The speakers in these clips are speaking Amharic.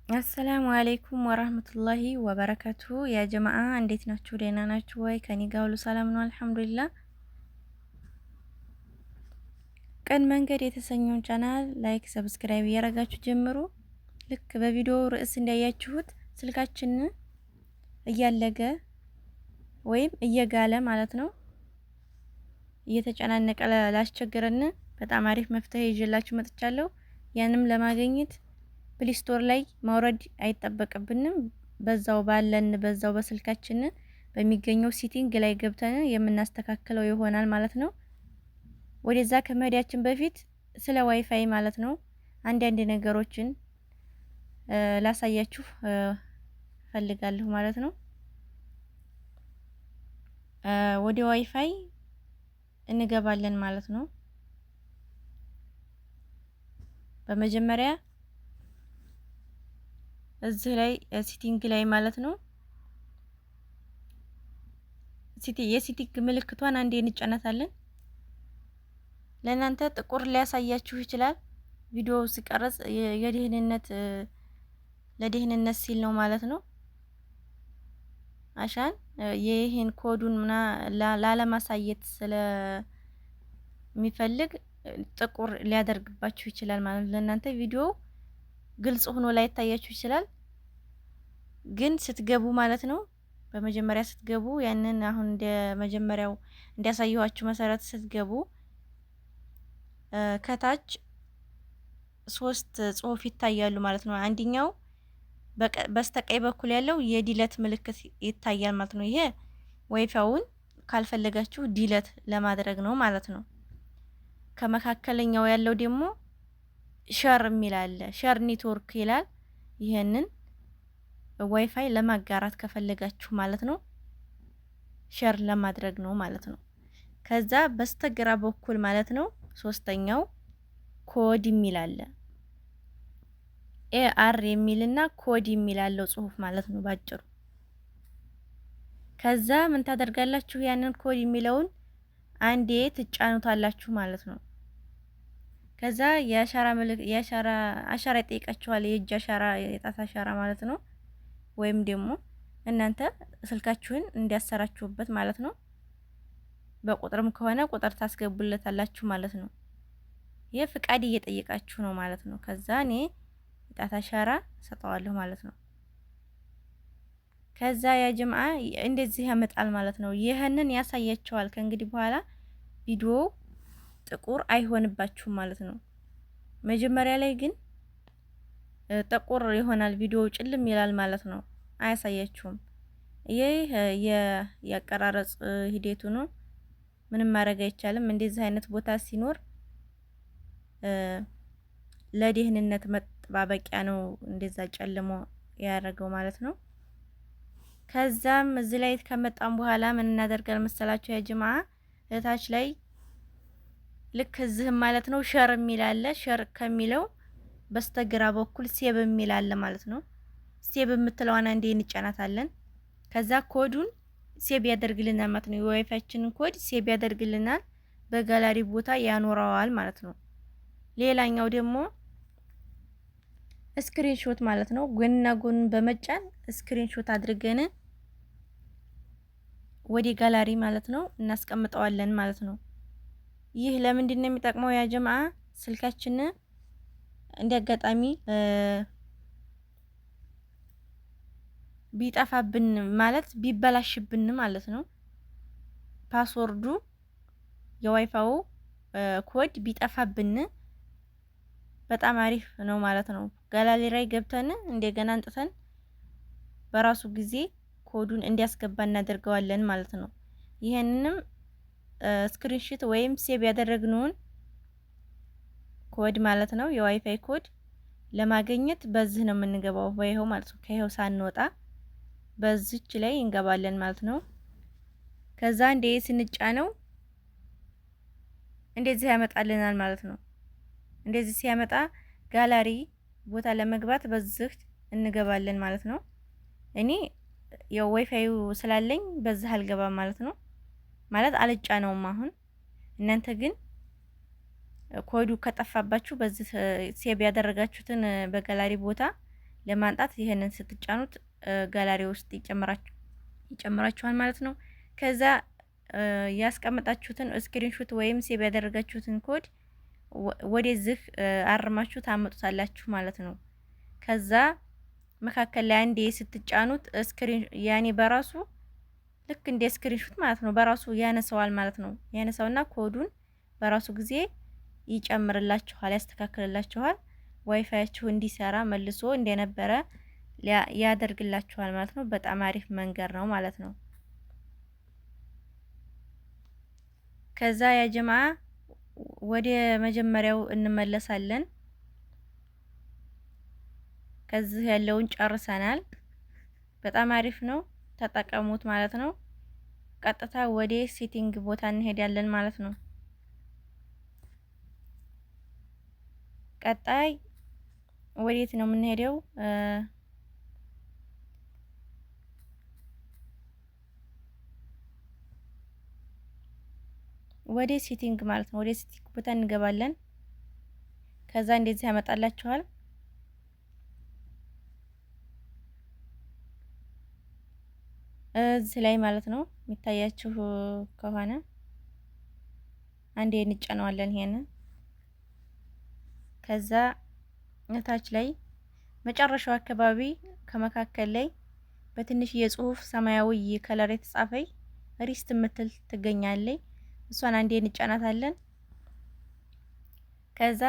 አሰላሙ አለይኩም ወራህመቱላሂ ወበረካቱ። ያ ጀማዓ እንዴት ናችሁ? ደህና ናችሁ ወይ? ከኔ ጋር ሁሉ ሰላም ነው አልሐምዱሊላህ። ቀን መንገድ የተሰኘውን ቻናል ላይክ፣ ሰብስክራይብ እያረጋችሁ ጀምሩ። ልክ በቪዲዮ ርዕስ እንዳያችሁት ስልካችን እያለገ ወይም እየጋለ ማለት ነው እየተጨናነቀ ላስቸገረን በጣም አሪፍ መፍትሄ ይዤላችሁ መጥቻለሁ። ያንም ለማግኘት ፕሊስቶር ላይ ማውረድ አይጠበቅብንም። በዛው በስልካችን በሚገኘው ሲቲንግ ላይ ገብተን የምናስተካክለው ይሆናል ማለት ነው። ወደዛ ከመሄዳችን በፊት ስለ ዋይፋይ ማለት ነው አንዳንድ ነገሮችን ላሳያችሁ ፈልጋለሁ ማለት ነው። ወደ ዋይፋይ እንገባለን ማለት ነው። በመጀመሪያ እዚህ ላይ ሲቲንግ ላይ ማለት ነው የሲቲንግ ምልክቷን አንዴ እንጫናታለን። ለእናንተ ጥቁር ሊያሳያችሁ ይችላል። ቪዲዮ ሲቀረጽ ለደህንነት ሲል ነው ማለት ነው። አሻን ይሄን ኮዱን ላለማሳየት ስለሚፈልግ ጥቁር ሊያደርግባችሁ ይችላል ማለት ነው። ለእናንተ ቪዲዮ ግልጽ ሆኖ ላይታያችሁ ይችላል። ግን ስትገቡ ማለት ነው በመጀመሪያ ስትገቡ ያንን አሁን እንደ መጀመሪያው እንዲያሳየኋችሁ መሰረት ስትገቡ ከታች 3 ጽሁፍ ይታያሉ ማለት ነው። አንደኛው በስተቀኝ በኩል ያለው የዲለት ምልክት ይታያል ማለት ነው። ይሄ ዋይፋውን ካልፈለጋችሁ ዲለት ለማድረግ ነው ማለት ነው። ከመካከለኛው ያለው ደግሞ ሸር የሚል አለ። ሸር ኔትወርክ ይላል። ይሄንን ዋይፋይ ለማጋራት ከፈለጋችሁ ማለት ነው ሸር ለማድረግ ነው ማለት ነው። ከዛ በስተግራ በኩል ማለት ነው ሶስተኛው ኮድ የሚል አለ። ኤአር የሚልና ኮድ የሚላለው ጽሁፍ ማለት ነው ባጭሩ። ከዛ ምን ታደርጋላችሁ? ያንን ኮድ የሚለውን አንዴ ትጫኑታላችሁ ማለት ነው። ከዛ አሻራ ይጠይቃችኋል። የእጅ አሻራ፣ የጣት አሻራ ማለት ነው። ወይም ደግሞ እናንተ ስልካችሁን እንዲያሰራችሁበት ማለት ነው። በቁጥርም ከሆነ ቁጥር ታስገቡለታላችሁ ማለት ነው። ይሄ ፍቃድ እየጠየቃችሁ ነው ማለት ነው። ከዛ እኔ የጣት አሻራ ሰጠዋለሁ ማለት ነው። ከዛ ያ ጀማዓ እንደዚህ ያመጣል ማለት ነው። ይሄንን ያሳያቸዋል። ከእንግዲህ በኋላ ቪዲዮ ጥቁር አይሆንባችሁም ማለት ነው። መጀመሪያ ላይ ግን ጥቁር ይሆናል፣ ቪዲዮ ጭልም ይላል ማለት ነው። አያሳያችሁም። ይሄ የአቀራረጽ ሂደቱ ነው። ምንም ማድረግ አይቻልም። እንደዚህ አይነት ቦታ ሲኖር ለደህንነት መጠባበቂያ ነው እንደዛ ጨልሞ ያደረገው ማለት ነው። ከዛም እዚህ ላይ ከመጣም በኋላ ምን እናደርጋለን መሰላችሁ ያ ጀማዓ እታች ላይ ልክ እዚህም ማለት ነው ሸር የሚል አለ። ሸር ከሚለው በስተግራ በኩል ሴብ የሚል አለ ማለት ነው። ሴብ የምትለዋን አንዴ እንጫናታለን። ከዛ ኮዱን ሴብ ያደርግልናል ማለት ነው። የዋይፋይችንን ኮድ ሴብ ያደርግልናል፣ በጋላሪ ቦታ ያኖረዋል ማለት ነው። ሌላኛው ደግሞ ስክሪንሾት ማለት ነው። ጎንና ጎን በመጫን ስክሪንሾት አድርገን ወደ ጋላሪ ማለት ነው እናስቀምጠዋለን ማለት ነው። ይህ ለምንድን ነው የሚጠቅመው ያ ጀማዓ? ስልካችን እንዲያጋጣሚ ቢጠፋብን ማለት ቢበላሽብን ማለት ነው ፓስወርዱ የዋይፋው ኮድ ቢጠፋብን በጣም አሪፍ ነው ማለት ነው። ጋላሪ ላይ ገብተን እንደገና አንጥተን በራሱ ጊዜ ኮዱን እንዲያስገባ እናደርገዋለን ማለት ነው። ይሄንንም ስክሪንሾት ወይም ሴቭ ያደረግነውን ኮድ ማለት ነው የዋይፋይ ኮድ ለማግኘት በዚህ ነው የምንገባው በይሄው ማለት ነው። ከይሄው ሳንወጣ በዚች ላይ እንገባለን ማለት ነው። ከዛ እንደ ስንጫነው እንደዚህ ያመጣልናል ማለት ነው። እንደዚህ ሲያመጣ ጋላሪ ቦታ ለመግባት በዚህ እንገባለን ማለት ነው። እኔ ያው ዋይፋዩ ስላለኝ በዚህ አልገባም ማለት ነው። ማለት አልጫነውም። አሁን እናንተ ግን ኮዱ ከጠፋባችሁ በዚህ ሴቭ ያደረጋችሁትን በጋላሪ ቦታ ለማንጣት ይሄንን ስትጫኑት ጋላሪ ውስጥ ይጨምራችኋል ማለት ነው። ከዛ ያስቀመጣችሁትን ስክሪንሾት ወይም ሴቭ ያደረጋችሁትን ኮድ ወደዚህ አርማችሁ ታመጡታላችሁ ማለት ነው። ከዛ መካከል ላይ አንዴ ስትጫኑት ስክሪን ያኔ በራሱ ልክ እንደ ስክሪንሾት ማለት ነው በራሱ ያነሳዋል ማለት ነው። ያነሳውና ኮዱን በራሱ ጊዜ ይጨምርላችኋል፣ ያስተካክልላችኋል። ዋይፋያችሁ እንዲሰራ መልሶ እንደነበረ ያደርግላችኋል ማለት ነው። በጣም አሪፍ መንገድ ነው ማለት ነው። ከዛ ያ ጀማ ወደ መጀመሪያው እንመለሳለን። ከዚህ ያለውን ጨርሰናል። በጣም አሪፍ ነው፣ ተጠቀሙት ማለት ነው። ቀጥታ ወደ ሴቲንግ ቦታ እንሄዳለን ማለት ነው። ቀጣይ ወዴት ነው የምንሄደው? ወደ ሴቲንግ ማለት ነው። ወደ ሴቲንግ ቦታ እንገባለን። ከዛ እንደዚህ ያመጣላችኋል። እዚህ ላይ ማለት ነው የሚታያችሁ ከሆነ አንዴ እንጫነዋለን ይሄንን። ከዛ እታች ላይ መጨረሻው አካባቢ ከመካከል ላይ በትንሽ የጽሁፍ ሰማያዊ ከለር የተጻፈይ ሪስት ምትል ትገኛለች። እሷን አንዴ እንጫናታለን። ከዛ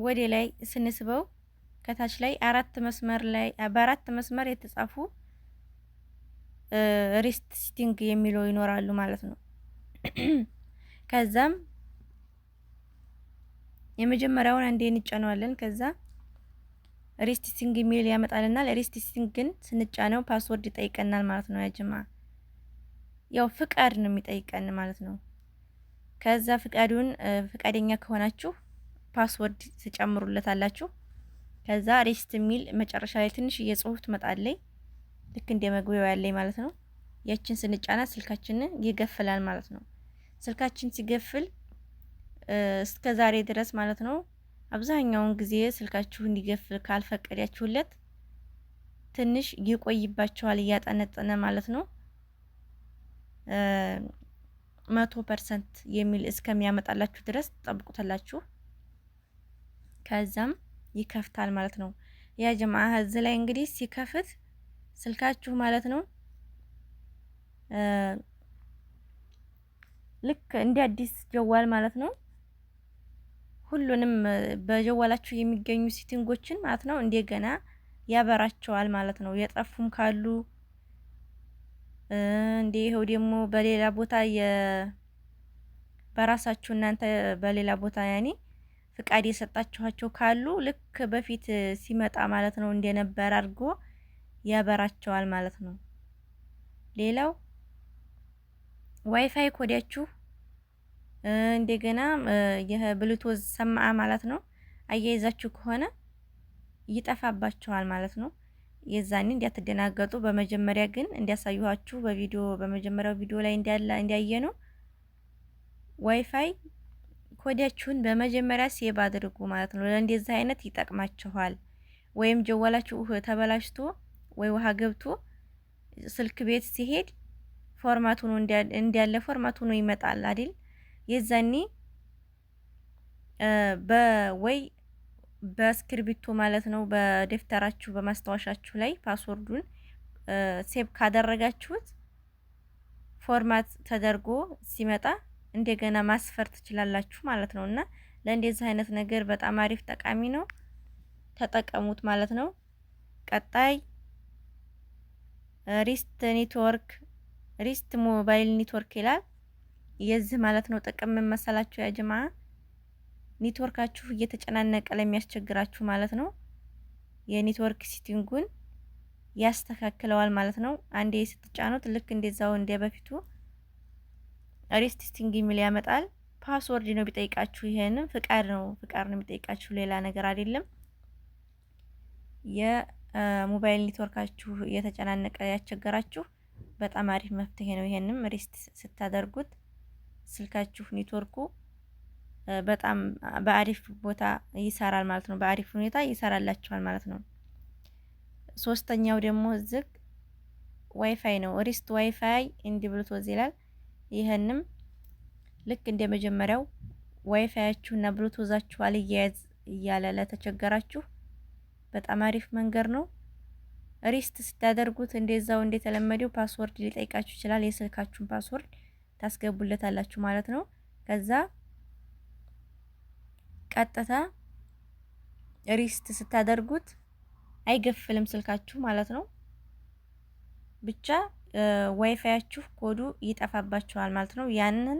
ወደ ላይ ስንስበው ከታች ላይ በአራት መስመር የተጻፉ ሪስት ሲቲንግ የሚለው ይኖራሉ ማለት ነው። ከዛም የመጀመሪያውን አንዴ እንጫነዋለን። ከዛ ሪስት ሲቲንግ የሚል ያመጣልናል። ሪስት ሲቲንግ ግን ስንጫነው ፓስወርድ ይጠይቀናል ማለት ነው። ያጅማ ያው ፍቃድ ነው የሚጠይቀን ማለት ነው። ከዛ ፍቃደኛ ከሆናችሁ ፓስወርድ ትጨምሩለታላችሁ። ከዛ ሪስት የሚል መጨረሻ ላይ ትንሽ የጽሁፍ ትመጣለች፣ ልክ እንደ መግቢያው ያለኝ ማለት ነው። ያችን ስንጫናት ስልካችንን ይገፍላል ማለት ነው። ስልካችን ሲገፍል እስከ ዛሬ ድረስ ማለት ነው አብዛኛውን ጊዜ ስልካችሁ እንዲገፍል ካልፈቀዳችሁለት ትንሽ ይቆይባችኋል እያጠነጠነ ማለት ነው። 100% የሚል እስከሚያመጣላችሁ ድረስ ጠብቁታላችሁ። ከዛም ይከፍታል ማለት ነው። ያ ጀማዓ እዚህ ላይ እንግዲህ ሲከፍት ስልካችሁ ማለት ነው ልክ እንደ አዲስ ጀዋል ማለት ነው። ሁሉንም በጀዋላችሁ የሚገኙ ሴቲንጎችን ማለት ነው እንደገና ያበራቸዋል ማለት ነው። የጠፉም ካሉ እንደ ይሄው ደግሞ በሌላ ቦታ በራሳችሁ እናንተ በሌላ ቦታ ያኔ ፍቃድ የሰጣችኋቸው ካሉ ልክ በፊት ሲመጣ ማለት ነው እንደነበር አድርጎ ያበራቸዋል ማለት ነው። ሌላው ዋይፋይ ኮዳችሁ እንደገና የብሉቱዝ ሰማዓ ማለት ነው አያይዛችሁ ከሆነ ይጠፋባችኋል ማለት ነው። የዛኔ እንዲያትደናገጡ በመጀመሪያ ግን እንዲያሳዩዋችሁ በመጀመሪያው ቪዲዮ ላይ እንዲያየ ነው ዋይፋይ ኮዳችሁን በመጀመሪያ ሴቭ አድርጉ ማለት ነው። ለእንደዚህ አይነት ይጠቅማችኋል። ወይም ጀዋላችሁ ተበላሽቶ ወይ ውሃ ገብቶ ስልክ ቤት ሲሄድ ፎርማት ሆኖ እንዲያለ ፎርማት ሆኖ ይመጣል አይደል? የዛኔ ወይ በስክሪፕቶ ማለት ነው በደፍተራችሁ በማስታወሻችሁ ላይ ፓስወርዱን ሴቭ ካደረጋችሁት ፎርማት ተደርጎ ሲመጣ እንደገና ማስፈር ትችላላችሁ ማለት ነው። እና ለእንደዚህ አይነት ነገር በጣም አሪፍ ጠቃሚ ነው፣ ተጠቀሙት ማለት ነው። ቀጣይ ሪስት ሞባይል ኔትወርክ ይላል። የዚህ ማለት ነው ጥቅም ምን መሰላችሁ ያ ጀማዓ? ኔትወርካችሁ እየተጨናነቀ ለሚያስቸግራችሁ ማለት ነው የኔትወርክ ሲቲንጉን ያስተካክለዋል ማለት ነው። አንዴ ስትጫኑት ልክ እንደዛው እንደ በፊቱ ሪስት ሲቲንግ የሚል ያመጣል። ፓስወርድ ነው ቢጠይቃችሁ፣ ይሄንን ፍቃድ ነው የሚጠይቃችሁ፣ ሌላ ነገር አይደለም። የሞባይል ኔትወርካችሁ እየተጨናነቀ ያስቸገራችሁ በጣም አሪፍ መፍትሄ ነው። ይሄንም ሪስት ስታደርጉት ስልካችሁ ኔትወርኩ በጣም በአሪፍ ቦታ ይሰራል ማለት ነው። በአሪፍ ሁኔታ ይሰራላችኋል ማለት ነው። ሶስተኛው ደግሞ ዝቅ ዋይፋይ ነው። ሪስት ዋይፋይ እንዲ ብሉቶዝ ይላል። ይህንም ልክ እንደ መጀመሪያው ዋይፋያችሁና ብሉቶዛችሁ አልያያዝ እያለ ለተቸገራችሁ በጣም አሪፍ መንገድ ነው። ሪስት ስታደርጉት እንደዛው እንደተለመደው ፓስወርድ ሊጠይቃችሁ ይችላል። የስልካችሁን ፓስወርድ ታስገቡለታላችሁ ማለት ነው። ከዛ ቀጥታ ሪስት ስታደርጉት አይገፍልም ስልካችሁ ማለት ነው። ብቻ ዋይፋያችሁ ኮዱ ይጠፋባችኋል ማለት ነው። ያንን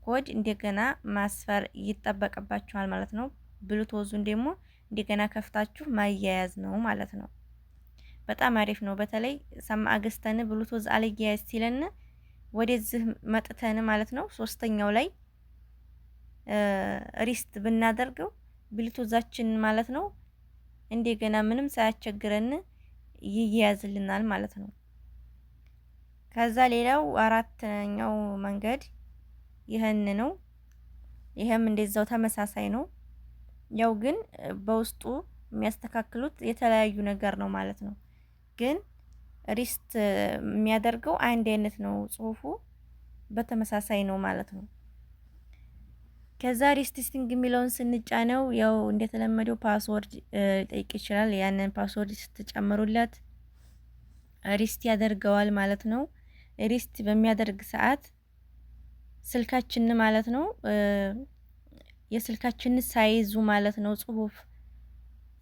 ኮድ እንደገና ማስፈር ይጠበቅባችኋል ማለት ነው። ብሉቶዙን ደግሞ እንደገና ከፍታችሁ ማያያዝ ነው ማለት ነው። በጣም አሪፍ ነው። በተለይ ሰማዕ ገዝተን ብሉቶዝ አልያያዝ ሲለን ወደዚህ መጥተን ማለት ነው ሶስተኛው ላይ ሪስት ብናደርገው ብሉቶዛችን ማለት ነው እንደገና ምንም ሳያስቸግረን ይያያዝልናል ማለት ነው። ከዛ ሌላው አራተኛው መንገድ ይህን ነው። ይሄም እንደዛው ተመሳሳይ ነው። ያው ግን በውስጡ የሚያስተካክሉት የተለያዩ ነገር ነው ማለት ነው። ግን ሪስት የሚያደርገው አንድ አይነት ነው፣ ጽሁፉ በተመሳሳይ ነው ማለት ነው። ከዛ ሪስቲንግ የሚለውን ስንጫነው ያው እንደተለመደው ፓስወርድ ጠይቅ ይችላል። ያንን ፓስወርድ ስትጨምሩለት ሪስት ያደርገዋል ማለት ነው። ሪስት በሚያደርግ ሰዓት ስልካችን ማለት ነው የስልካችን ሳይዙ ማለት ነው ጽሁፍ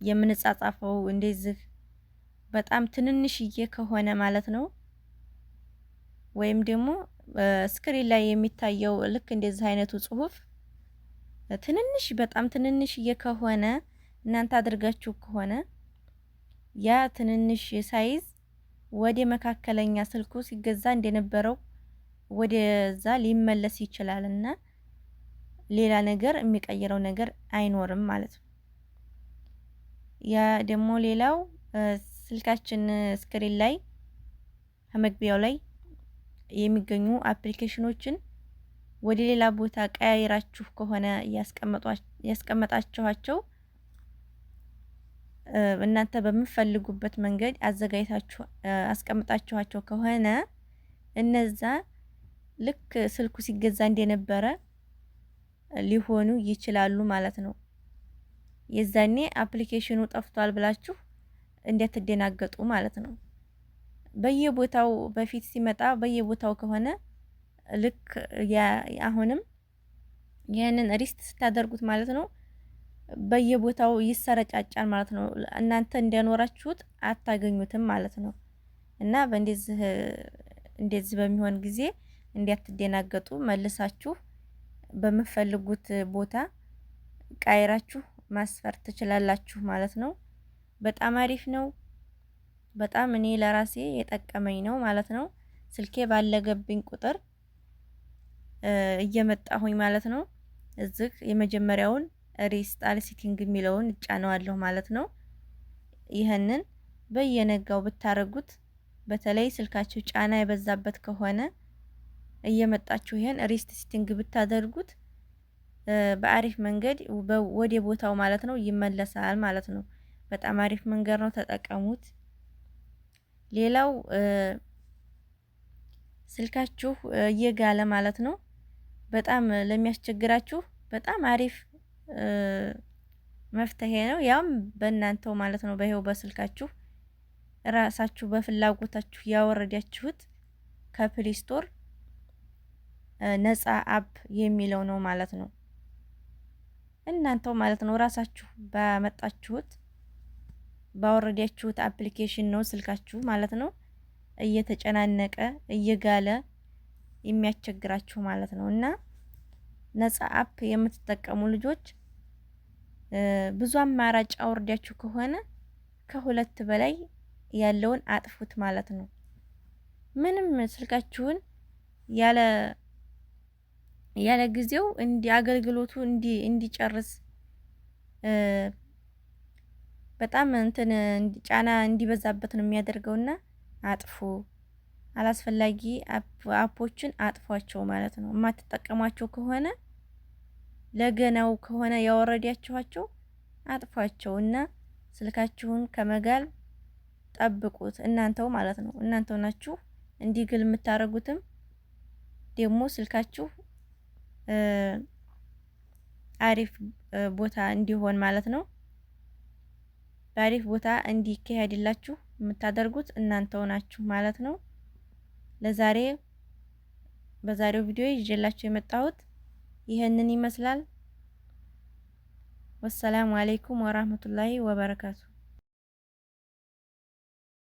የምንጻጻፈው እንደዚህ በጣም ትንንሽዬ ከሆነ ማለት ነው ወይም ደግሞ ስክሪን ላይ የሚታየው ልክ እንደዚህ አይነቱ ጽሁፍ ትንንሽ በጣም ትንንሽዬ ከሆነ እናንተ አድርጋችሁ ከሆነ ያ ትንንሽ ሳይዝ ወደ መካከለኛ ስልኩ ሲገዛ እንደነበረው ወደዛ ሊመለስ ይችላልና ሌላ ነገር የሚቀይረው ነገር አይኖርም ማለት ነው። ያ ደግሞ ሌላው ስልካችን ስክሪን ላይ ከመግቢያው ላይ የሚገኙ አፕሊኬሽኖችን ወደ ሌላ ቦታ ቀያይራችሁ ከሆነ ያስቀመጣችኋቸው እናንተ በምትፈልጉበት መንገድ አዘጋጅታችሁ አስቀምጣችኋቸው ከሆነ እነዛ ልክ ስልኩ ሲገዛ እንደነበረ ሊሆኑ ይችላሉ ማለት ነው። የዛኔ አፕሊኬሽኑ ጠፍቷል ብላችሁ እንድትደናገጡ ማለት ነው። በየቦታው በፊት ሲመጣ በየቦታው ከሆነ ልክ አሁንም ያንን ሪስት ስታደርጉት ማለት ነው በየቦታው ይሰረጫጫል ማለት ነው። እናንተ እንደኖራችሁት አታገኙትም ማለት ነው። እና እንደዚህ በሚሆን ጊዜ እንዲያትደናገጡ መልሳችሁ በመፈልጉት ቦታ ቃይራችሁ ማስፈር ትችላላችሁ ማለት ነው። በጣም አሪፍ ነው። በጣም እኔ ለራሴ የጠቀመኝ ነው ማለት ነው። ስልኬ ባለገብኝ ቁጥር እየመጣሁኝ ማለት ነው እዚህ የመጀመሪያውን ሪስታል ሲቲንግ የሚለውን እጫነዋለሁ ማለት ነው። ይህንን በየነጋው ብታረጉት በተለይ ስልካችሁ ጫና የበዛበት ከሆነ እየመጣችሁ ይሄን ሪስት ሲቲንግ ብታደርጉት በአሪፍ መንገድ ወደ ቦታው ማለት ነው ይመለሳል ማለት ነው። በጣም አሪፍ መንገድ ነው፣ ተጠቀሙት። ሌላው ስልካችሁ እየጋለ ማለት ነው በጣም ለሚያስቸግራችሁ በጣም አሪፍ መፍትሄ ነው። ያም በእናንተው ማለት ነው በይሄው በስልካችሁ ራሳችሁ በፍላጎታችሁ ያወረዳችሁት ከፕሌይ ስቶር ነፃ አፕ የሚለው ነው ማለት ነው። እናንተው ማለት ነው ራሳችሁ ባመጣችሁት ባወረዳችሁት አፕሊኬሽን ነው ስልካችሁ ማለት ነው እየተጨናነቀ እየጋለ የሚያስቸግራችሁ ማለት ነው። እና ነፃ አፕ የምትጠቀሙ ልጆች ብዙ አማራጭ አውርዳችሁ ከሆነ ከሁለት በላይ ያለውን አጥፉት ማለት ነው። ምንም ስልካችሁን ያለ ጊዜው አገልግሎቱ እንዲጨርስ በጣም ጫና እንዲበዛበት ነው የሚያደርገውና አጥፉ። አላስፈላጊ አፖችን አጥፏቸው ማለት ነው። የማትጠቀሟቸው ከሆነ ለገናው ከሆነ ያወረዳችኋቸው አጥፏቸው እና ስልካችሁን ከመጋል ጠብቁት። እናንተው ማለት ነው። እናንተው ናችሁ እንዲግል የምታረጉትም ደግሞ ስልካችሁ አሪፍ ቦታ እንዲሆን ማለት ነው። በአሪፍ ቦታ እንዲካሄድላችሁ የምታደርጉት እናንተው ናችሁ ማለት ነው። በዛሬው ቪዲዮ ይዤላችሁ የመጣሁት ይሄንን ይመስላል። ወሰላሙ አለይኩም ወራህመቱላሂ ወበረካቱ።